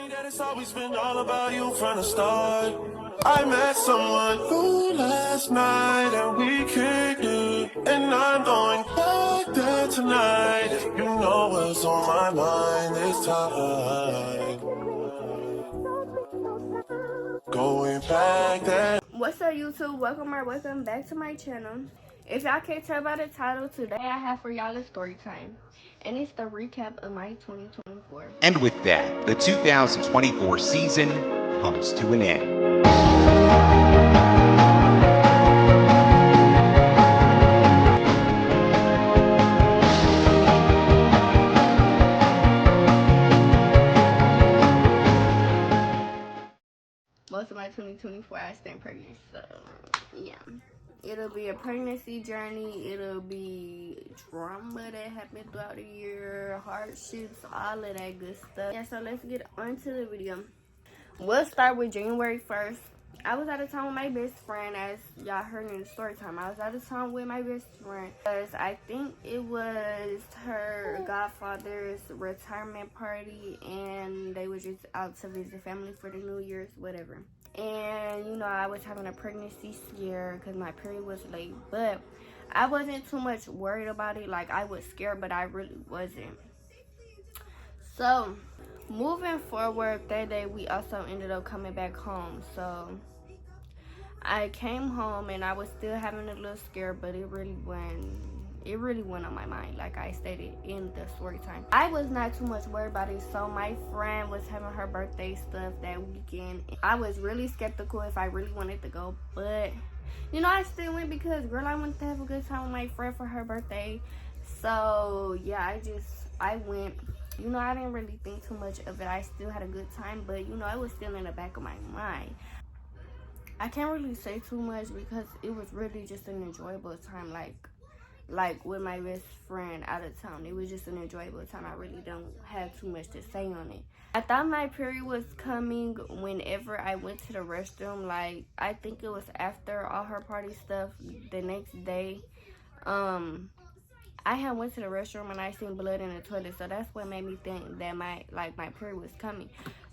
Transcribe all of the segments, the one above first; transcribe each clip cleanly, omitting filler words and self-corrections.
me that it's always been all about you from the start. I met someone new last night and we kicked it, and I'm going back there tonight. You know what's on my mind this time. Going back there. What's up, YouTube? Welcome back to my channel. If y'all can't tell by the title, today I have for y'all a story time, and it's the recap of my 2024. And with that, the 2024 season comes to an end. Most of my 2024 I stayed pregnant, so yeah. It'll be a pregnancy journey. It'll be drama that happened throughout the year, hardships, all of that good stuff. Yeah, so let's get on to the video. We'll start with January 1st. I was out of town with my best friend, as y'all heard in the story time. I was out of town with my best friend because I think it was her godfather's retirement party, and they were just out to visit family for the New Year's, whatever. And, you know, I was having a pregnancy scare because my period was late. But I wasn't too much worried about it. Like, I was scared, but I really wasn't. So, moving forward, that day, we also ended up coming back home. So, I came home, and I was still having a little scare, but it really went on my mind, like I stated in the story time. I was not too much worried about it. So my friend was having her birthday stuff that weekend. I was really skeptical if I really wanted to go, but you know, I still went because, girl, I wanted to have a good time with my friend for her birthday. So yeah, I went. You know, I didn't really think too much of it. I still had a good time, but you know, it was still in the back of my mind. I can't really say too much because it was really just an enjoyable time, like with my best friend out of town. It was just an enjoyable time. I really don't have too much to say on it. I thought my period was coming whenever I went to the restroom. Like, I think it was after all her party stuff the next day. I had went to the restroom and I seen blood in the toilet, so that's what made me think that my period was coming.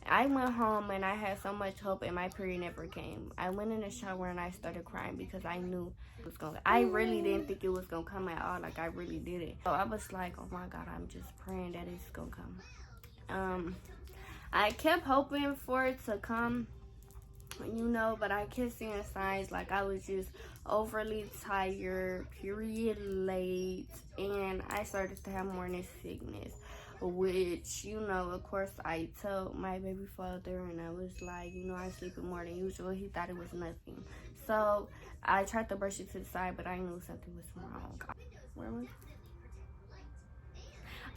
I went home and I had so much hope, and my period never came. I went in the shower and I started crying because I knew it was going. I really didn't think it was gonna come at all. Like, I really didn't. So I was like, oh my God, I'm just praying that it's gonna come. I kept hoping for it to come, you know, but I kept seeing signs. Like, I was just overly tired, period late, and I started to have morning sickness, which, you know, of course, I told my baby father, and I was like, you know, I'm sleeping more than usual. He thought it was nothing. So I tried to brush it to the side, but I knew something was wrong. Where was it?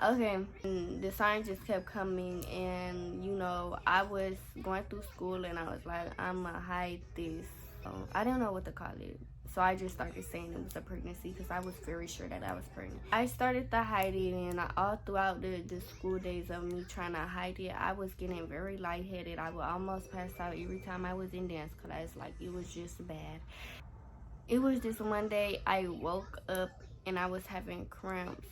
Okay, and the signs just kept coming, and you know, I was going through school, and I was like, I'm gonna hide this. So I didn't know what to call it, so I just started saying it was a pregnancy because I was very sure that I was pregnant. I started to hide it, and all throughout the school days of me trying to hide it, I was getting very lightheaded. I would almost pass out every time I was in dance class. Like, it was just bad. It was just one day I woke up and I was having cramps,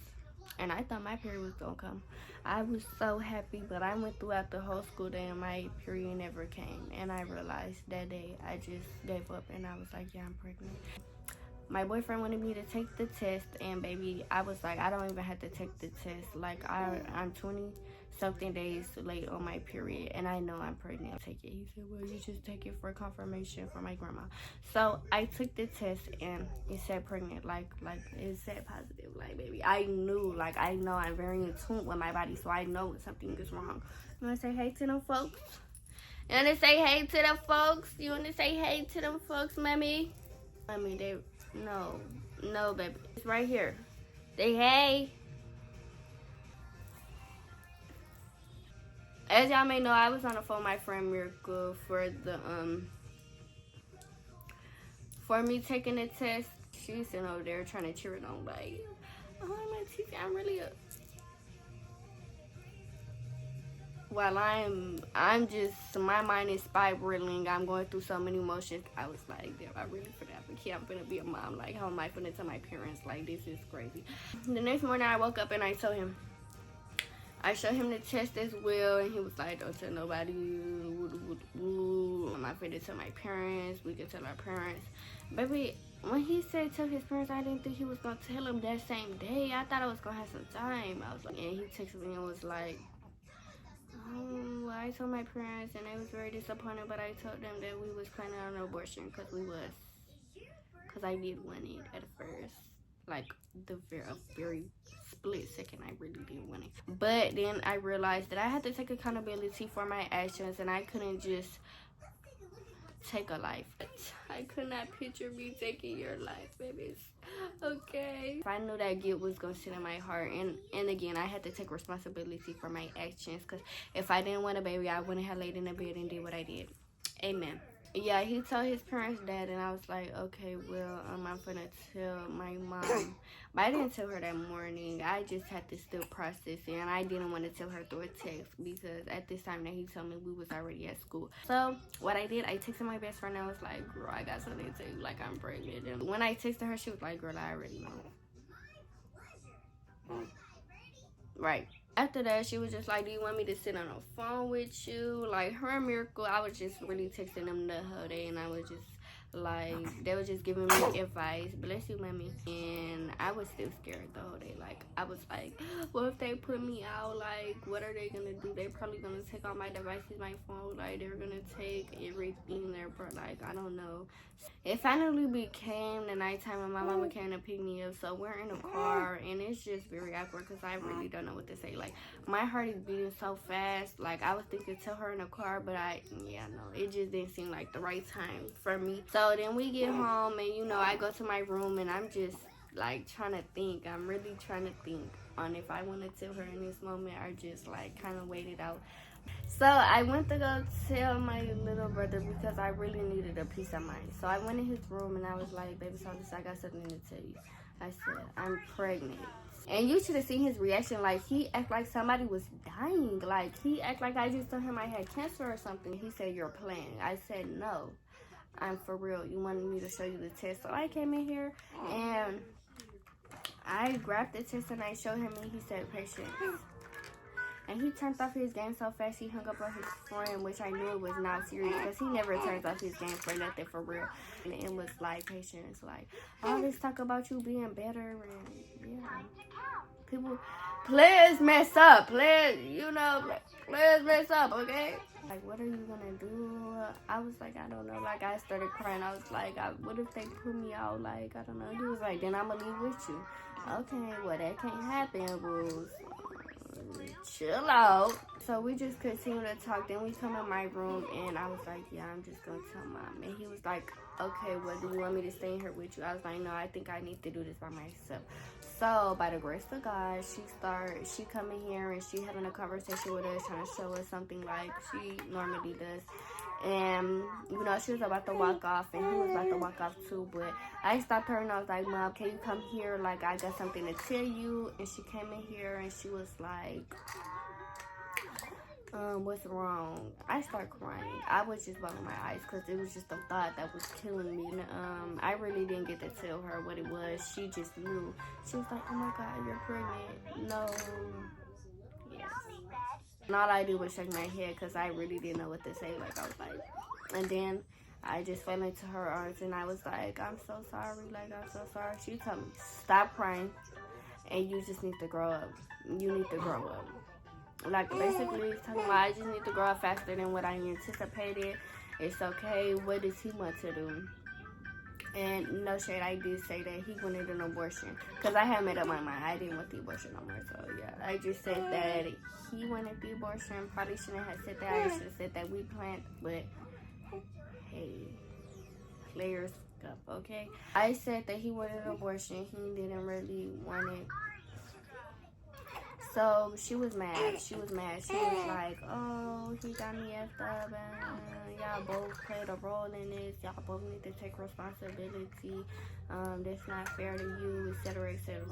and I thought my period was gonna come. I was so happy, but I went throughout the whole school day and my period never came. And I realized that day I just gave up, and I was like, yeah, I'm pregnant. My boyfriend wanted me to take the test, and baby, I was like, I don't even have to take the test. Like, I'm 20-something days late on my period, and I know I'm pregnant. Take it. He said, well, you just take it for confirmation from my grandma. So I took the test, and it said pregnant. Like it said positive. Like, baby, I knew. Like, I know I'm very in tune with my body, so I know when something is wrong. You want to say hey to them folks? You want to say hey to them folks? You want to say hey to them folks, mommy? Mommy, they... No, baby. It's right here. Say hey. As y'all may know, I was on the phone with my friend Miracle for me taking the test. She's sitting over there trying to cheer it on, like, oh, my teeth, I'm really up. While I'm just, my mind is spiraling. I'm going through so many emotions. I was like, damn, I really finna have a kid. I'm finna be a mom. Like, how am I finna tell my parents? Like, this is crazy. The next morning I woke up and I told him, I showed him the test as well, and he was like, don't tell nobody. I'm not finna tell my parents. We can tell our parents. Baby, when he said tell his parents, I didn't think he was gonna tell them that same day. I thought I was gonna have some time. I was like, and he texted me and was like, oh, I told my parents, and they was very disappointed, but I told them that we was planning on an abortion because I did want it at first. Like, the very split second, I really didn't want it. But then I realized that I had to take accountability for my actions, and I couldn't just take a life. I could not picture me taking your life, babies. Okay. I knew that guilt was gonna sit in my heart, and again, I had to take responsibility for my actions, because if I didn't want a baby, I wouldn't have laid in the bed and did what I did. Amen. Yeah, he told his parents that, and I was like, okay, well, I'm gonna tell my mom. But I didn't tell her that morning. I just had to still process it, and I didn't want to tell her through a text, because at this time that he told me, we was already at school. So what I did, I texted my best friend, and I was like, girl, I got something to tell you, like, I'm pregnant. And when I texted her, she was like, girl, I already know. Right. After that, she was just like, do you want me to sit on the phone with you? Like, her and Miracle, I was just really texting them the whole day, and I was just like, they were just giving me advice. Bless you, mommy. And I was still scared the whole day. Like, I was like, well, if they put me out, like, what are they gonna do? They're probably gonna take all my devices, my phone. Like, they're gonna take everything there, but like, I don't know. It finally became the nighttime, and my mama came to pick me up. So we're in the car, and it's just very awkward because I really don't know what to say. Like, my heart is beating so fast. Like, I was thinking to tell her in the car, but it just didn't seem like the right time for me. So then we get home, and you know, I go to my room, and I'm just like trying to think. I'm really trying to think on if I want to tell her in this moment or just like kind of wait it out. So I went to go tell my little brother because I really needed a peace of mind. So I went in his room, and I was like, baby Saunders, I got something to tell you. I said, I'm pregnant. And you should have seen his reaction. Like, he act like somebody was dying. Like, he act like I just told him I had cancer or something. He said, you're playing. I said, no, I'm for real. You wanted me to show you the test. So I came in here, and I grabbed the test, and I showed him, and he said, patience. And he turned off his game so fast, he hung up on his friend, which I knew it was not serious, because he never turns off his game for nothing, for real. And it was like, patience, like, all this talk about you being better, and yeah. People, players mess up, players mess up, okay? Like, what are you gonna do? I was like, I don't know. Like, I started crying. I was like, what if they put me out? Like, I don't know. He was like, then I'm gonna leave with you. Okay, well, that can't happen, Bruce. Chill out. So we just continue to talk. Then we come in my room, and I was like, yeah, I'm just gonna tell mom. And he was like, okay, well, do you want me to stay in here with you? I was like, no, I think I need to do this by myself. So by the grace of God, she come in here, and she having a conversation with us, trying to show us something like she normally does. And, you know, she was about to walk off, and he was about to walk off too, but I stopped her, and I was like, Mom, can you come here? Like, I got something to tell you. And she came in here, and she was like, what's wrong? I started crying. I was just rolling my eyes, because it was just a thought that was killing me. And, I really didn't get to tell her what it was. She just knew. She was like, oh my God, you're pregnant. No. Yes. And all I did was shake my head, because I really didn't know what to say. Like, I was like, and then I just fell into her arms, and I was like, I'm so sorry. Like, I'm so sorry. She told me, stop crying, and you just need to grow up. You need to grow up. Like, basically, talking about, I just need to grow up faster than what I anticipated. It's okay. What does he want to do? And no shade, I did say that he wanted an abortion, because I had made up my mind. I didn't want the abortion no more. So yeah, I just said that he wanted the abortion. Probably shouldn't have said that. I should have said that we planned, but hey, players up, okay? I said that he wanted an abortion. He didn't really want it. So she was mad. She was like, oh, he got me effed up, and y'all both played a role in this. Y'all both need to take responsibility. That's not fair to you, etc., etc.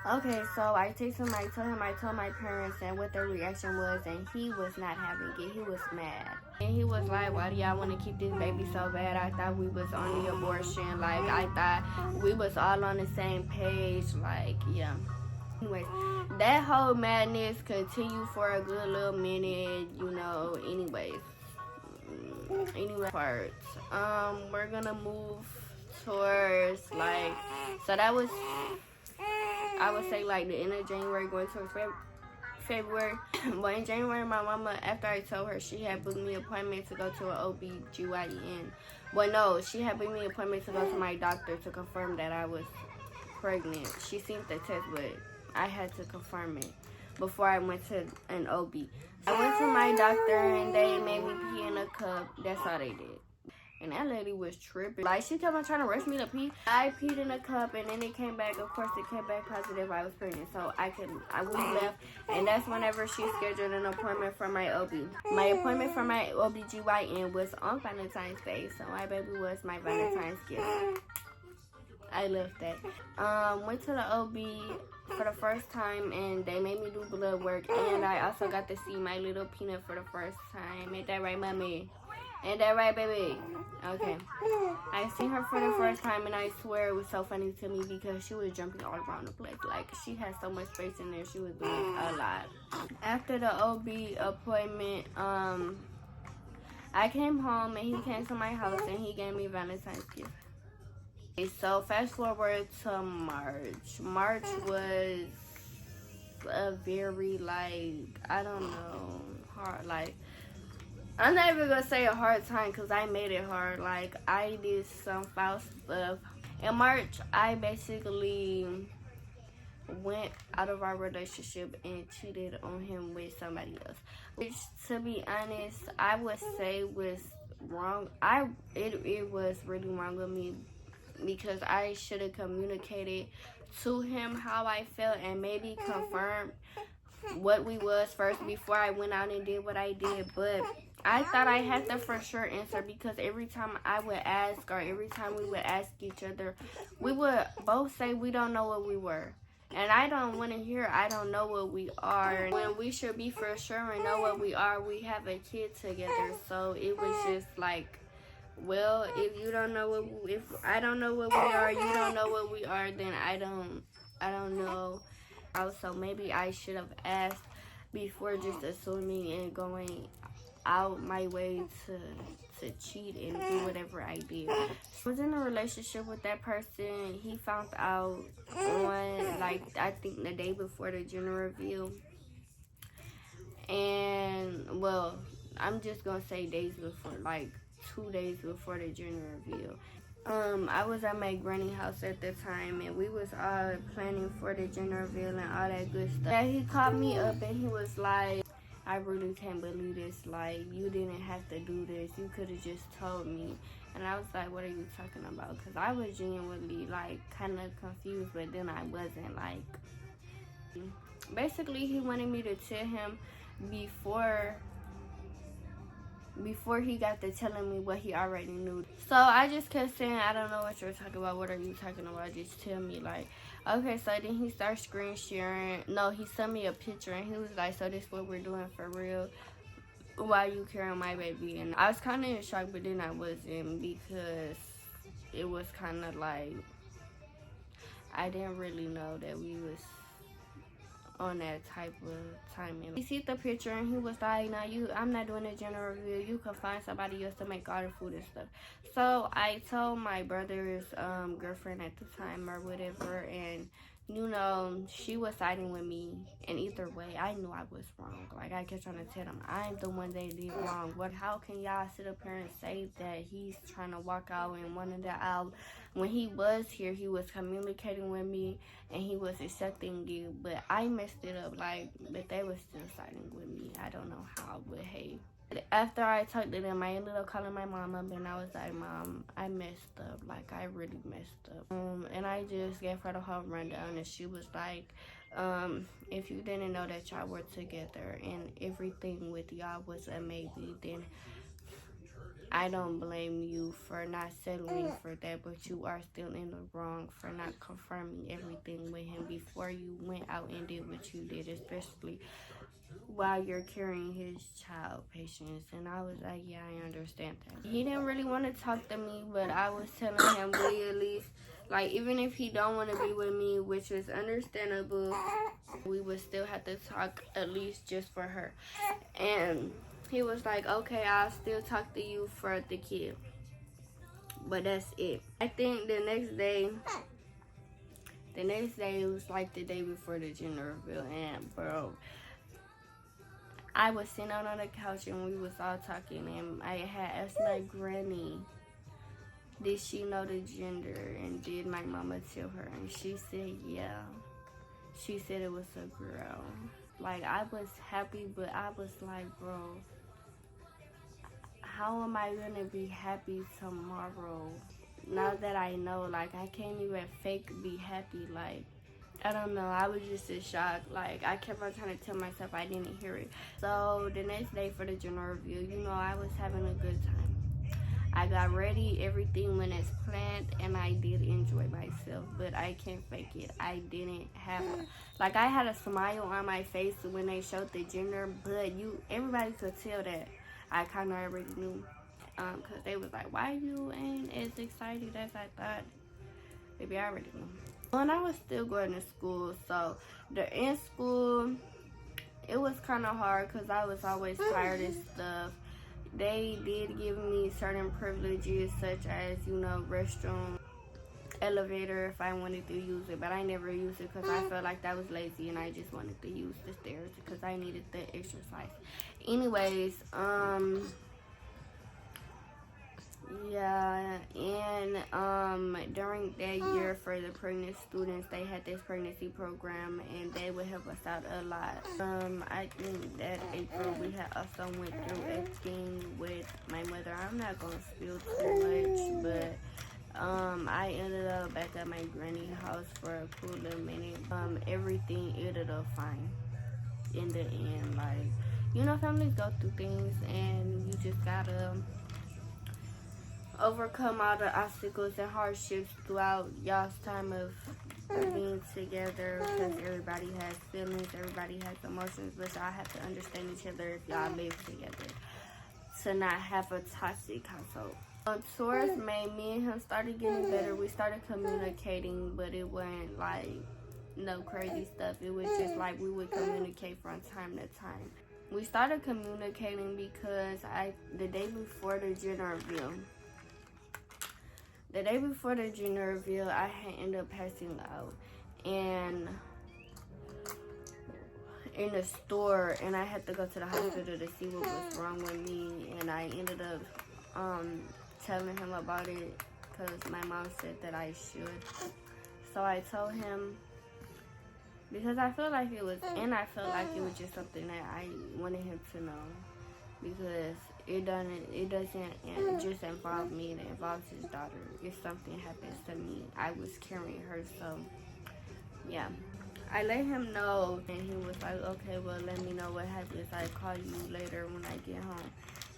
Okay, so I told my parents and what their reaction was, and he was not having it. He was mad. And he was like, why do y'all want to keep this baby so bad? I thought we was on the abortion. Like, I thought we was all on the same page. Like, yeah. Anyways, that whole madness continued for a good little minute, you know. Anyway, parts. We're gonna move towards like, so that was, I would say like the end of January going towards February. But in January, my mama, after I told her, she had booked me an appointment to go to an OB/GYN. Well, no, she had booked me an appointment to go to my doctor to confirm that I was pregnant. She seen the test, but I had to confirm it before I went to an OB. I went to my doctor and they made me pee in a cup. That's all they did. And that lady was tripping. Like, she kept on trying to rush me to pee. I peed in a cup and then it came back. Of course, it came back positive. I was pregnant. So we left. And that's whenever she scheduled an appointment for my OB. My appointment for my OB/GYN was on Valentine's Day. So my baby was my Valentine's gift. I love that. Went to the OB for the first time and they made me do blood work. And I also got to see my little peanut for the first time. Ain't that right, mommy? Ain't that right, baby? Okay. I seen her for the first time and I swear it was so funny to me because she was jumping all around the place. Like, she had so much space in there. She was doing a lot. After the OB appointment, I came home and he came to my house and he gave me Valentine's gift. So fast forward to March. March was a very, like, I don't know, hard, like, I'm not even gonna say a hard time because I made it hard. Like, I did some foul stuff. In March, I basically went out of our relationship and cheated on him with somebody else. Which, to be honest, I would say was wrong. It was really wrong with me because I should have communicated to him how I felt and maybe confirmed what we was first before I went out and did what I did. But I thought I had the for sure answer because every time I would ask or every time we would ask each other, we would both say we don't know what we were. And I don't want to hear I don't know what we are. When we should be for sure and know what we are, we have a kid together. So it was just like, well, if you don't know what, if I don't know what we are, you don't know what we are, then I don't know. Also, maybe I should have asked before just assuming and going out my way to cheat and do whatever I did. I was in a relationship with that person. He found out on, like, I think the day before the gender reveal. And, well, I'm just gonna say days before, like 2 days before the gender reveal. I was at my granny house at the time and we was all planning for the gender reveal and all that good stuff. And he called me up and he was like, I really can't believe this. Like, you didn't have to do this. You could have just told me. And I was like, what are you talking about? Because I was genuinely, like, kind of confused, but then I wasn't. Like, basically, he wanted me to tell him before he got to telling me what he already knew. So I just kept saying, I don't know what you're talking about. What are you talking about? Just tell me. Like, okay. So then he started screen sharing. No, he sent me a picture and he was like, so this what we're doing for real? Why you carrying my baby? And I was kind of in shock, but then I wasn't because it was kind of like, I didn't really know that we was on that type of timing. He see the picture and he was like, "Nah, I'm not doing a gender reveal. You can find somebody else to make all the food and stuff." So I told my brother's girlfriend at the time or whatever, and you know, she was siding with me. And either way, I knew I was wrong. Like, I kept trying to tell them, I'm the one that did wrong. But how can y'all sit up here and say that he's trying to walk out and wanted to out? When he was here, he was communicating with me and he was accepting you. But I messed it up, like, but they were still siding with me. I don't know how, but hey. After I talked to them, I ended up calling my mom up and I was like, Mom, I messed up. Like, I really messed up. And I just gave her the whole rundown and she was like, if you didn't know that y'all were together and everything with y'all was a maybe, then I don't blame you for not settling for that, but you are still in the wrong for not confirming everything with him before you went out and did what you did, especially while you're carrying his child, Patience. And I was like, yeah, I understand that. He didn't really want to talk to me, but I was telling him we at least, like, even if he don't want to be with me, which is understandable, we would still have to talk, at least just for her. And he was like, okay, I'll still talk to you for the kid, but that's it. I think the next day it was like the day before the gender reveal, and bro, I was sitting out on the couch and we was all talking, and I had asked my granny, did she know the gender, and did my mama tell her? And she said yeah. She said it was a girl. Like, I was happy, but I was like, bro, how am I gonna be happy tomorrow? Now that I know, like, I can't even fake be happy. Like, I don't know, I was just in shock. Like, I kept on trying to tell myself I didn't hear it. So the next day for the general review, you know, I was having a good time. I got ready, everything went as planned, and I did enjoy myself, but I can't fake it. I didn't have like, I had a smile on my face when they showed the gender, but everybody could tell that I kind of already knew, because they was like, why you ain't as excited as I thought? Maybe I already knew. When I was still going to school, so in school, it was kind of hard because I was always tired and stuff. They did give me certain privileges, such as, you know, restroom, elevator if I wanted to use it, but I never used it because I felt like that was lazy and I just wanted to use the stairs because I needed the exercise. Anyways, yeah, and during that year for the pregnant students, they had this pregnancy program and they would help us out a lot. I think that April we had also went through a thing with my mother. I'm not gonna spill too much, but I ended up back at my granny house for a cool little minute. Everything ended up fine in the end. Like, you know, families go through things and you just gotta overcome all the obstacles and hardships throughout y'all's time of being together, because everybody has feelings, everybody has emotions, but y'all have to understand each other if y'all live together to not have a toxic household. Towards May, me and him started getting better. We started communicating, but it wasn't like no crazy stuff. It was just like we would communicate from time to time. We started communicating because the day before the gender reveal, I had ended up passing out and in the store, and I had to go to the hospital to see what was wrong with me, and I ended up telling him about it because my mom said that I should. So I told him because I felt like it was just something that I wanted him to know, because it doesn't just involve me, it involves his daughter. If something happens to me, I was carrying her, so yeah. I let him know, and he was like, okay, well, let me know what happens. I'll call you later when I get home.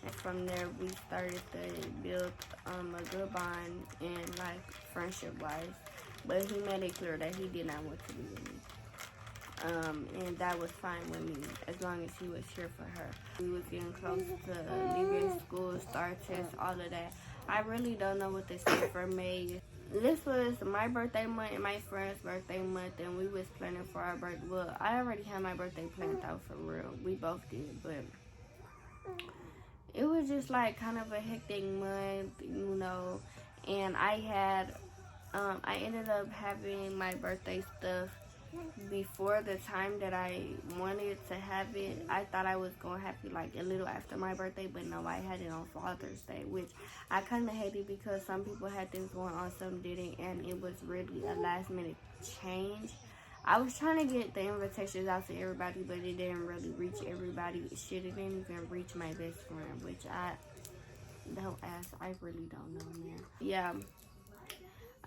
And from there, we started to build a good bond and, like, friendship-wise. But he made it clear that he did not want to be with me. And that was fine with me, as long as he was here for her. We was getting close to leaving school, start tests, all of that. I really don't know what to say for May. This was my birthday month and my friend's birthday month, and we was planning for our birthday. Well, I already had my birthday planned out for real. We both did, but it was just like kind of a hectic month, you know. And I ended up having my birthday stuff before the time that I wanted to have it. I thought I was gonna have it like a little after my birthday, but no, I had it on Father's Day, which I kind of hated because some people had things going on, some didn't, and it was really a last minute change. I was trying to get the invitations out to everybody, but it didn't really reach everybody. Shit, it didn't even reach my best friend, which I don't ask. I really don't know, man. Yeah.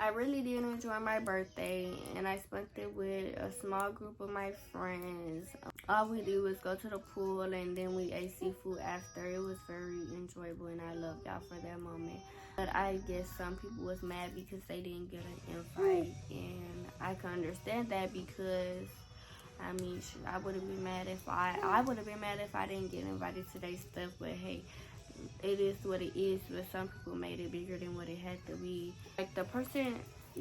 I really did enjoy my birthday, and I spent it with a small group of my friends. All we did was go to the pool, and then we ate seafood after. It was very enjoyable, and I loved y'all for that moment. But I guess some people was mad because they didn't get an invite, and I can understand that because I mean, shoot, I wouldn't be mad if I would have been mad if I didn't get invited to their stuff. But hey, it is what it is. But some people made it bigger than what it had to be. Like, the person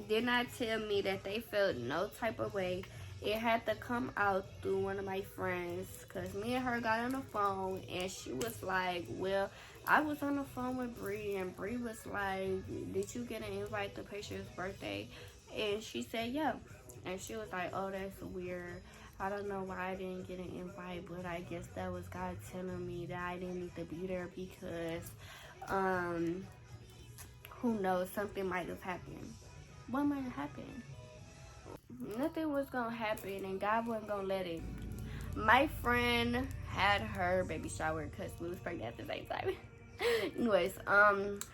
did not tell me that they felt no type of way. It had to come out through one of my friends, because me and her got on the phone, and she was like, well, I was on the phone with Bree, and Bree was like, did you get an invite to Patient's birthday? And she said, yeah. And she was like, oh, that's weird. I don't know why I didn't get an invite, but I guess that was God telling me that I didn't need to be there because, who knows, something might have happened. What might have happened? Nothing was gonna happen, and God wasn't gonna let it. My friend had her baby shower because we was pregnant at the same time. Anyways,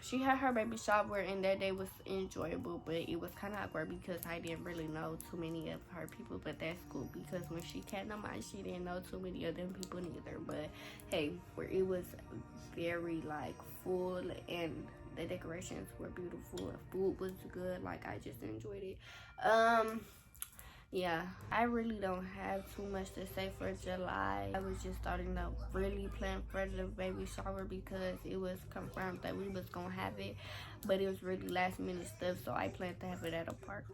she had her baby shower, and that day was enjoyable, but it was kind of awkward because I didn't really know too many of her people. But that's cool, because when she came to mine, she didn't know too many of them people neither. But hey, it was very like full, and the decorations were beautiful. The food was good. Like, I just enjoyed it. Yeah, I really don't have too much to say for July. I was just starting to really plan for the baby shower because it was confirmed that we was gonna have it, but it was really last minute stuff, so I planned to have it at a park.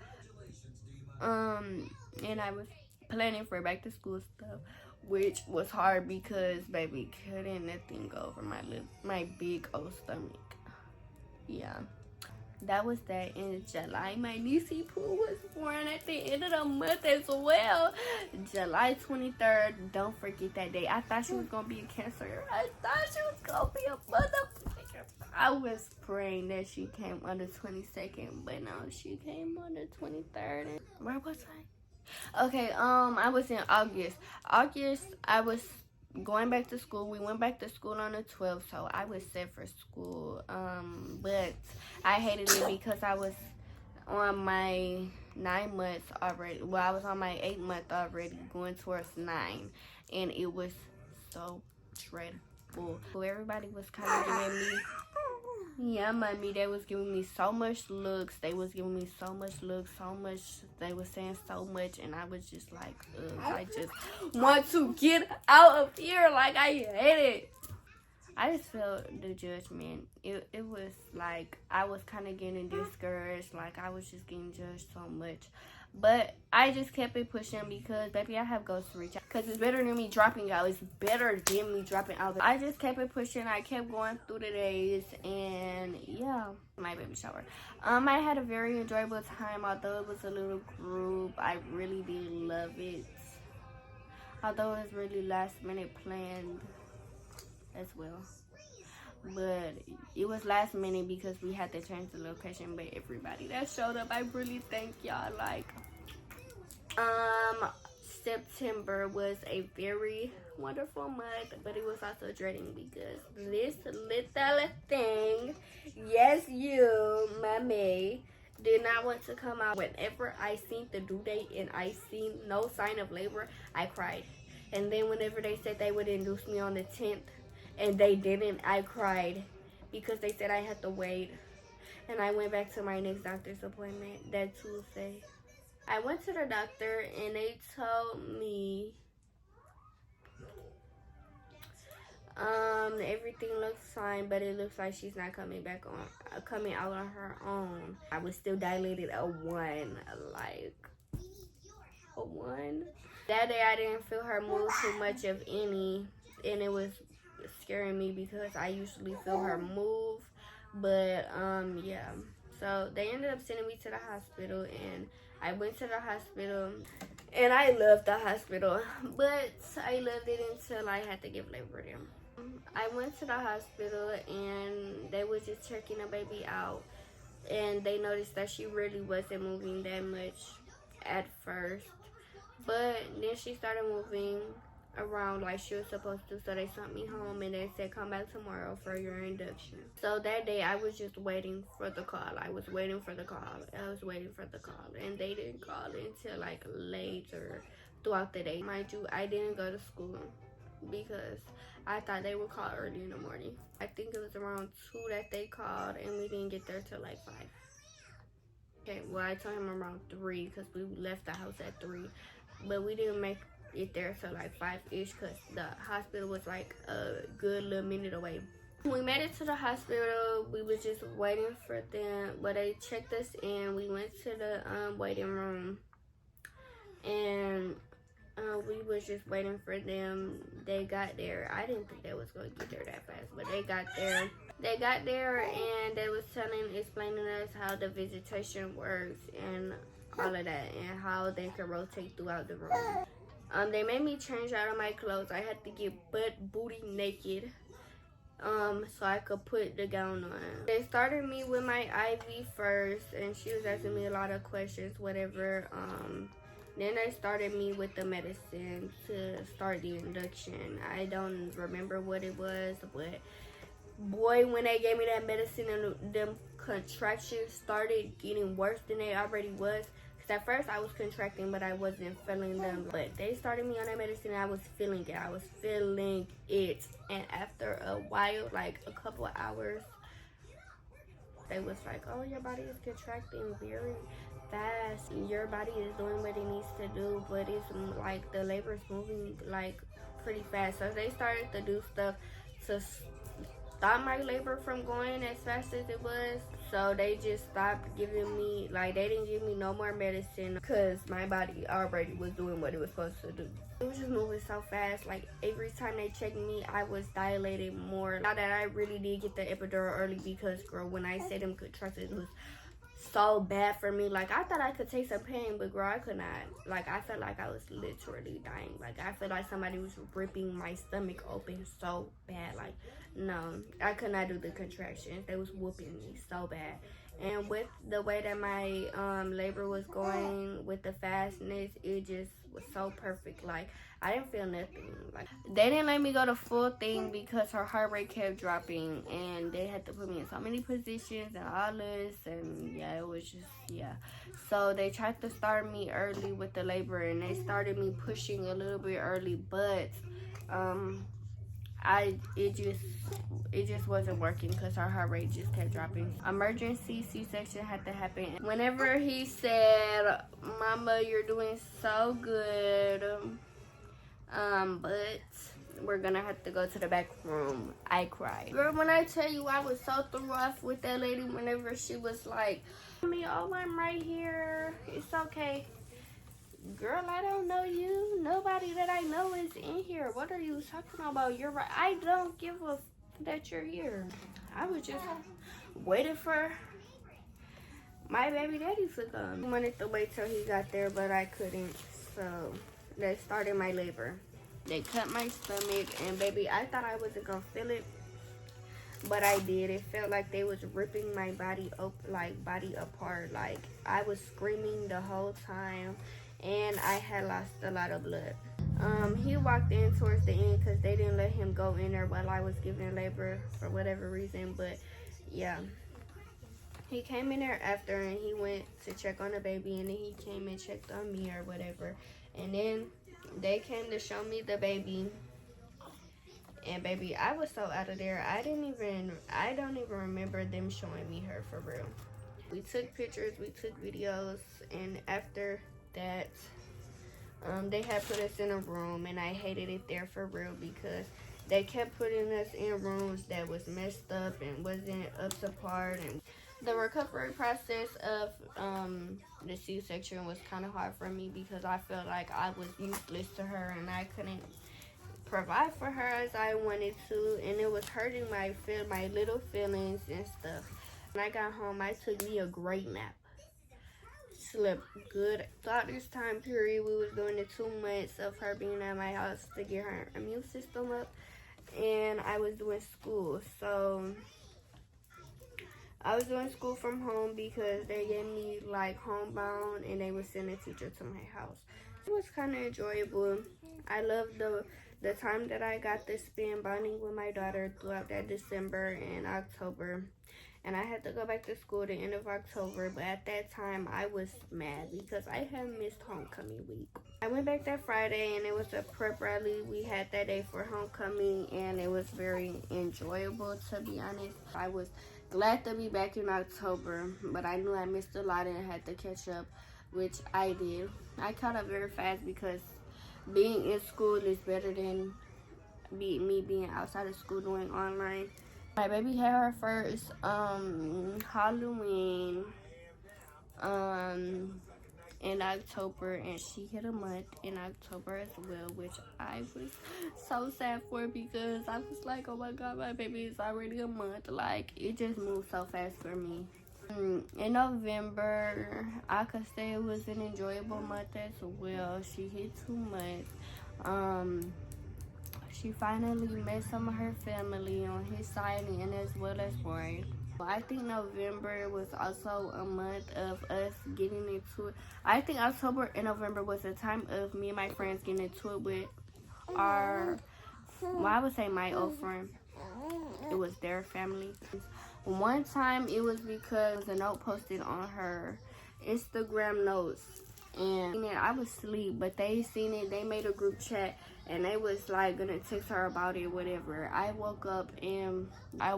And I was planning for back to school stuff, which was hard because baby couldn't nothing go over my big old stomach. Yeah. That was that in July. My niecey Pooh was born at the end of the month as well. July 23rd. Don't forget that day. I thought she was going to be a Cancer. I thought she was going to be a motherfucker. I was praying that she came on the 22nd, but no, she came on the 23rd. Where was I? Okay, I was in August. I was going back to school. We went back to school on the 12th, so I was set for school. But I hated it because I was on my 9 months already. Well, I was on my 8th month already, going towards 9, and it was so dreadful. So everybody was kind of giving me, yeah, mommy, they was giving me so much looks. They was giving me so much looks, so much. They was saying so much, and I was just like, ugh, I just want to get out of here. Like, I hate it. I just felt the judgment. It was like I was kind of getting discouraged. Like, I was just getting judged so much. But I just kept it pushing because, baby, I have goals to reach out. Because it's better than me dropping out. It's better than me dropping out. I just kept it pushing. I kept going through the days. And, yeah, my baby shower. I had a very enjoyable time. Although it was a little group, I really did love it. Although it was really last minute planned as well. But it was last minute because we had to change the location. But everybody that showed up, I really thank y'all. Like, September was a very wonderful month, but it was also dreading because this little thing, yes, you, mommy, did not want to come out. Whenever I seen the due date and I seen no sign of labor, I cried. And then whenever they said they would induce me on the 10th, and they didn't, I cried because they said I had to wait. And I went back to my next doctor's appointment that Tuesday. I went to the doctor and they told me everything looks fine, but it looks like she's not coming out on her own. I was still dilated a 1, like a 1. That day I didn't feel her move too much of any, and it was scaring me because I usually feel her move. But yeah, so they ended up sending me to the hospital, and I went to the hospital, and I loved the hospital, but I loved it until I had to give labor there. I went to the hospital, and they was just checking the baby out, and they noticed that she really wasn't moving that much at first, but then she started moving around like she was supposed to, so they sent me home and they said come back tomorrow for your induction. So that day I was just waiting for the call. I was waiting for the call, and they didn't call until like later throughout the day. Mind you, I didn't go to school because I thought they would call early in the morning. I think it was around 2 that they called, and we didn't get there till like 5. Okay, well, I told him around 3 because we left the house at 3, but we didn't make get there, so like 5-ish, because the hospital was like a good little minute away. We made it to the hospital. We was just waiting for them. But they checked us in. We went to the waiting room, and we was just waiting for them. They got there. I didn't think they was gonna get there that fast, but they got there. They got there, and they was explaining to us how the visitation works and all of that, and how they can rotate throughout the room. They made me change out of my clothes. I had to get booty naked. So I could put the gown on. They started me with my IV first, and she was asking me a lot of questions, whatever. Then they started me with the medicine to start the induction. I don't remember what it was, but boy, when they gave me that medicine and them contractions started getting worse than they already was. At first I was contracting, but I wasn't feeling them. But they started me on that medicine, and I was feeling it. I was feeling it. And after a while, like a couple of hours, they was like, oh, your body is contracting very fast. Your body is doing what it needs to do, but it's like the labor is moving like pretty fast. So they started to do stuff to stop my labor from going as fast as it was. So they just stopped giving me, like, they didn't give me no more medicine because my body already was doing what it was supposed to do. It was just moving so fast. Like, every time they checked me, I was dilated more. Now that I really did get the epidural early, because girl, when I said them contractions, it was so bad for me. Like, I thought I could take some pain, but girl, I could not. Like, I felt like I was literally dying. Like, I felt like somebody was ripping my stomach open so bad. Like, no, I could not do the contractions. They was whooping me so bad. And with the way that my labor was going, with the fastness, it just was so perfect. Like, I didn't feel nothing. Like, they didn't let me go to full thing because her heart rate kept dropping, and they had to put me in so many positions and all this, and yeah, it was just, yeah. So they tried to start me early with the labor, and they started me pushing a little bit early, but it just wasn't working because her heart rate just kept dropping. Emergency C-section had to happen. Whenever he said, Mama, you're doing so good, but we're gonna have to go to the back room, I cried. Girl, when I tell you, I was so thrown off with that lady whenever she was like, Mommy, oh, I'm right here, it's okay. Girl, I don't know you. Nobody that I know is in here. What are you talking about? You're right. I don't give a that you're here. I was just waiting for my baby daddy to come. I wanted to wait till he got there, but I couldn't. So they started my labor. They cut my stomach, and baby, I thought I wasn't gonna feel it, but I did. It felt like they was ripping my body up, like body apart. Like, I was screaming the whole time, and I had lost a lot of blood. He walked in towards the end because they didn't let him go in there while I was giving labor for whatever reason, but yeah. He came in there after, and he went to check on the baby, and then he came and checked on me or whatever. And then they came to show me the baby. And baby, I was so out of there. I don't even remember them showing me her for real. We took pictures, we took videos, and after that, they had put us in a room, and I hated it there for real because they kept putting us in rooms that was messed up and wasn't up to par. And the recovery process of the C-section was kind of hard for me because I felt like I was useless to her and I couldn't provide for her as I wanted to, and it was hurting my little feelings and stuff. When I got home, I took me a great nap. Slept good. Throughout this time period, we was doing the 2 months of her being at my house to get her immune system up, and I was doing school. So I was doing school from home because they gave me like homebound, and they would send a teacher to my house. It was kind of enjoyable. I loved the time that I got to spend bonding with my daughter throughout that December and October. And I had to go back to school the end of October, but at that time I was mad because I had missed homecoming week. I went back that Friday, and it was a prep rally we had that day for homecoming, and it was very enjoyable, to be honest. I was glad to be back in October, but I knew I missed a lot and I had to catch up, which I did. I caught up very fast because being in school is better than me being outside of school doing online. My baby had her first Halloween in October, and she hit a month in October as well, which I was so sad for because I was like, oh my god, my baby is already a month. Like, it just moved so fast for me. In November, I could say it was an enjoyable month as well. She hit 2 months. She finally met some of her family on his side and as well as Roy. I think November was also a month of us getting into it. I think October and November was a time of me and my friends getting into it with our, well, I would say my old friend. It was their family. One time it was because a note posted on her Instagram notes, and I was asleep, but they seen it. They made a group chat, and they was like gonna text her about it, whatever. I woke up, I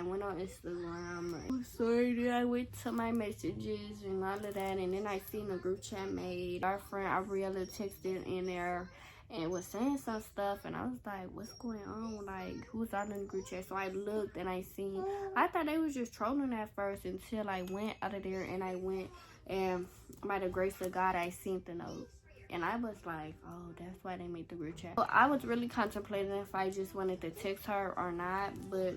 went on Instagram. I'm sorry, I went to my messages and all of that, and then I seen a group chat made. Our friend Ariella texted in there and was saying some stuff, and I was like, what's going on? Like, who's out in the group chat? So I looked and I seen, I thought they was just trolling at first until I went out of there, and I went, and by the grace of God, I seen the note. And I was like, oh, that's why they made the group chat. So I was really contemplating if I just wanted to text her or not, but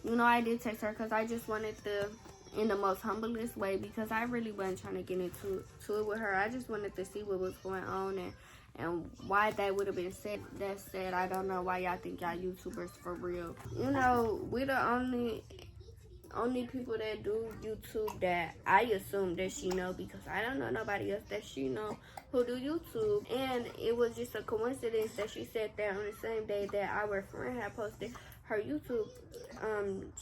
you know, I did text her because I just wanted to, in the most humblest way, because I really wasn't trying to get into it with her. I just wanted to see what was going on and why that would have been said. That said, I don't know why y'all think y'all YouTubers for real. You know, we the only people that do YouTube that I assume that she know, because I don't know nobody else that she know who do YouTube. And it was just a coincidence that she said that on the same day that our friend had posted her YouTube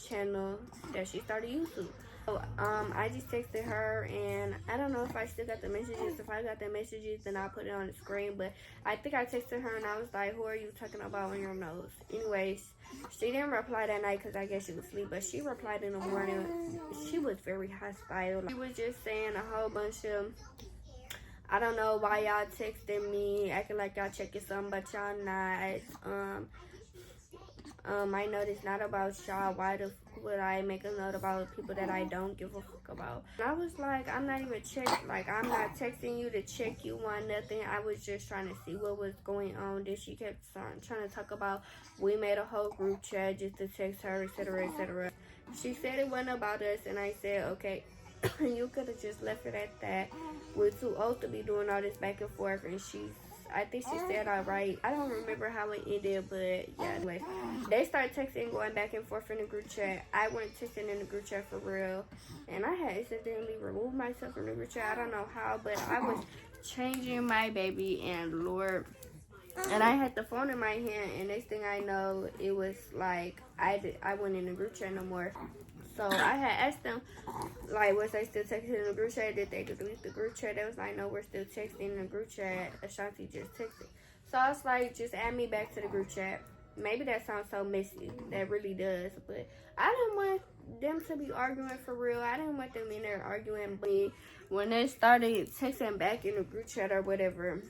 channel that she started YouTube. So I just texted her, and I don't know if I still got the messages. If I got the messages, then I'll put it on the screen. But I think I texted her, and I was like, who are you talking about on your nose? Anyways, she didn't reply that night because I guess she was asleep, but she replied in the morning. She was very hostile. She was just saying a whole bunch of, I don't know why y'all texting me, acting like y'all checking something, but y'all not. I know it's not about y'all. Why the fuck would I make a note about people that I don't give a fuck about? And I was like, I'm not even I'm not texting you to check you on nothing. I was just trying to see what was going on. Then she kept trying to talk about, we made a whole group chat just to text her, etc., etc. She said it wasn't about us, and I said, okay, you could have just left it at that. We're too old to be doing all this back and forth, and I think she said all right. I don't remember how it ended, but yeah, anyway. They started texting, going back and forth in the group chat. I went texting in the group chat for real, and I had accidentally removed myself from the group chat. I don't know how, but I was changing my baby, and Lord, and I had the phone in my hand, and next thing I know, it was like I wasn't in the group chat no more. So I had asked them, like, was they still texting in the group chat? Did they delete the group chat? They was like, no, we're still texting in the group chat. Ashanti just texted. So I was like, just add me back to the group chat. Maybe that sounds so messy. That really does. But I didn't want them to be arguing for real. I didn't want them in there arguing. But when they started texting back in the group chat or whatever,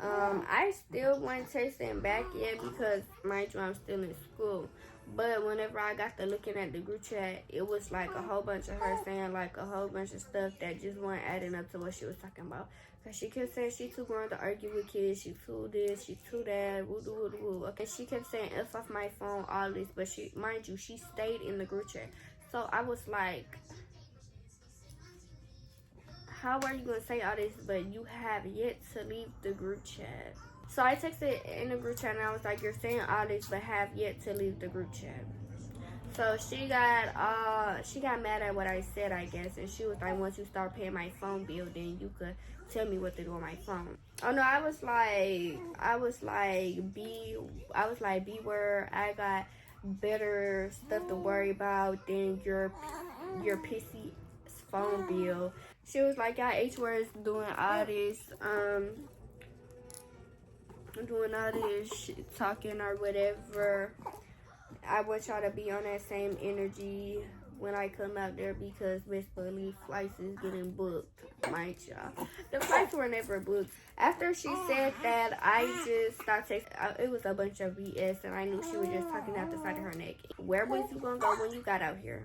I still wasn't texting back yet because, mind you, I'm still in school. But whenever I got to looking at the group chat, it was like a whole bunch of her saying like a whole bunch of stuff that just weren't adding up to what she was talking about. Because she kept saying she too grown to argue with kids, she too this, she too that, woo doo woo doo woo. Okay, she kept saying F off my phone, all this, but she, mind you, she stayed in the group chat. So I was like, how are you gonna say all this, but you have yet to leave the group chat? So I texted in the group chat, and I was like, you're saying all this, but have yet to leave the group chat. So she got mad at what I said, I guess, and she was like, once you start paying my phone bill, then you could tell me what to do on my phone. Oh no, I was like, beware, I got better stuff to worry about than your pissy phone bill. She was like, y'all H-words doing all this, talking or whatever. I want y'all to be on that same energy when I come out there because basically flights is getting booked, mind y'all. The flights were never booked. After she said that, I just started texting. It was a bunch of BS, and I knew she was just talking out the side of her neck. Where was you gonna go when you got out here?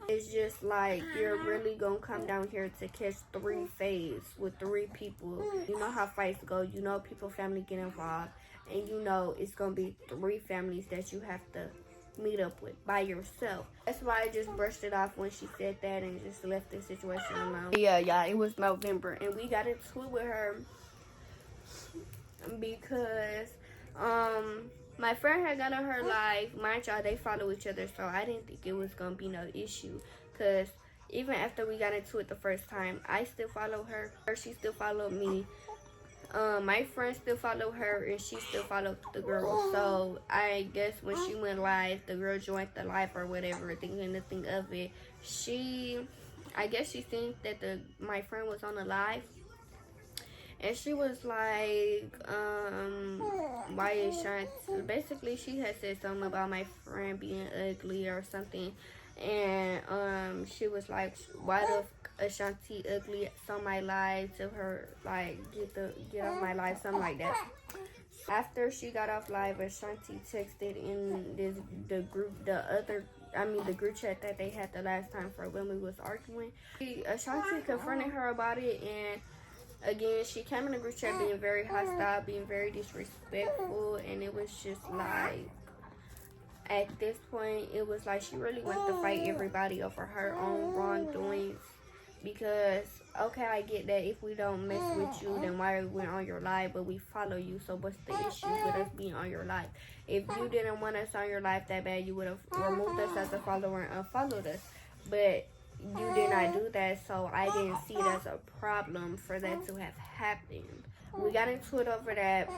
It's just like, you're really gonna come down here to catch 3 fades with 3 people. You know how fights go. You know people family get involved. And you know it's gonna be 3 families that you have to meet up with by yourself. That's why I just brushed it off when she said that and just left the situation alone. Yeah, it was November, and we got into it with her because my friend had got on her live. Mind y'all, they follow each other, so I didn't think it was gonna be no issue. Cause even after we got into it the first time, I still follow her. She still followed me. My friend still followed her, and she still followed the girl. So I guess when she went live, the girl joined the live or whatever, thinking nothing of it. I guess she seen that my friend was on the live, and she was like, why is Shanti? Basically, she had said something about my friend being ugly or something, and she was like, why the Ashanti ugly on my live, to her like get off my live, something like that. After she got off live, Ashanti texted in the group chat that they had the last time for when we was arguing. Ashanti confronted her about it, and again she came in the group chat being very hostile, being very disrespectful, and it was just like, at this point it was like she really wanted to fight everybody over her own wrongdoings. Because, okay, I get that if we don't mess with you, then why are we on your live, but we follow you? So what's the issue with us being on your live? If you didn't want us on your live that bad, you would have removed us as a follower and unfollowed us. But you did not do that, so I didn't see it as a problem for that to have happened. We got into it over that,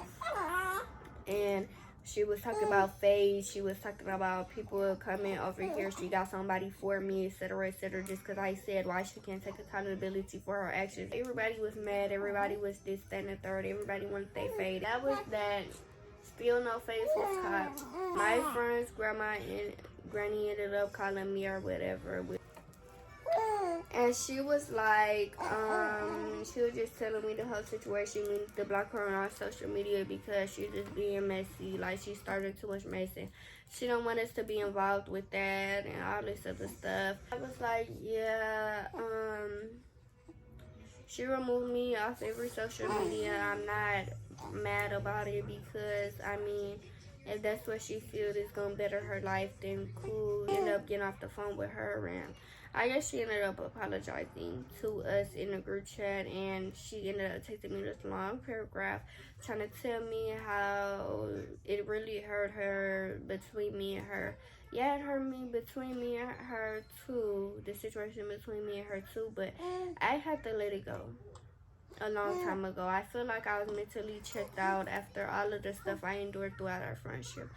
and she was talking about fades. She was talking about people coming over here. She got somebody for me, etc., etc. Just because I said why she can't take accountability for her actions. Everybody was mad. Everybody was this, that, and the third. Everybody wanted their fade. That was that. Still no face was caught. My friend's grandma and granny ended up calling me or whatever. And she was like, she was just telling me the whole situation. We need to block her on social media because she's just being messy. Like, she started too much messing. She don't want us to be involved with that and all this other stuff. I was like, yeah, she removed me off every social media. I'm not mad about it because, I mean, if that's what she feels is going to better her life, then cool. End up getting off the phone with her, and I guess she ended up apologizing to us in the group chat, and she ended up texting me this long paragraph trying to tell me how it really hurt her between me and her. Yeah, it hurt me between me and her too, the situation between me and her too, but I had to let it go a long time ago. I feel like I was mentally checked out after all of the stuff I endured throughout our friendship.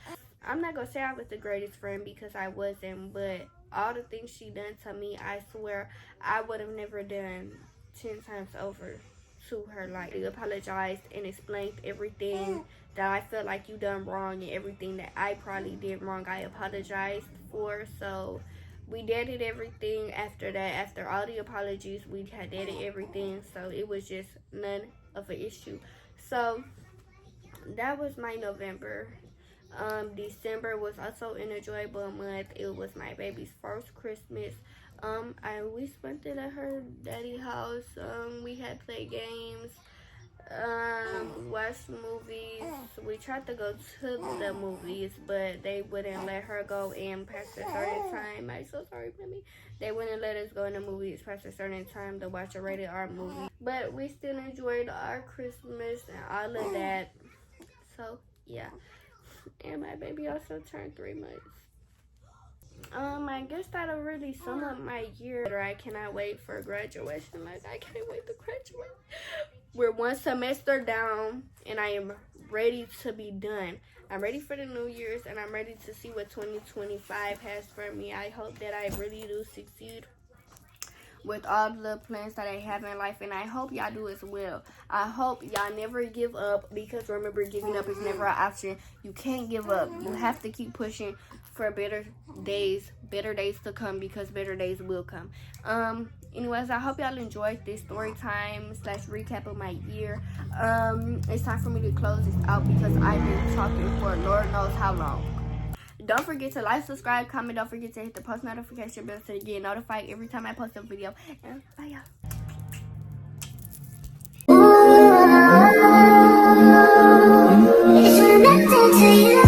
I'm not gonna say I was the greatest friend because I wasn't, but all the things she done to me, I swear I would have never done 10 times over to her. Like, I apologized and explained everything that I felt like you done wrong and everything that I probably did wrong. I apologized for. So we did everything after that. After all the apologies, we had did everything. So it was just none of an issue. So that was my November. December was also an enjoyable month. It was my baby's first Christmas. We spent it at her daddy's house. We had play games, watched movies. We tried to go to the movies, but they wouldn't let her go in past a certain time. I'm so sorry, Mimi. They wouldn't let us go in the movies past a certain time to watch a rated R movie. But we still enjoyed our Christmas and all of that. So, yeah. And my baby also turned 3 months. I guess that'll really sum up my year. I cannot wait for graduation. Like, I can't wait to graduate. We're 1 semester down, and I am ready to be done. I'm ready for the New Year's, and I'm ready to see what 2025 has for me. I hope that I really do succeed with all the plans that I have in life, and I hope y'all do as well. I hope y'all never give up, because remember, giving up is never an option. You can't give up. You have to keep pushing for better days to come, because better days will come. Anyways, I hope y'all enjoyed this story time / recap of my year. It's time for me to close this out because I've been talking for Lord knows how long. Don't forget to like, subscribe, comment. Don't forget to hit the post notification bell to get notified every time I post a video. And bye, y'all. It's connected to you.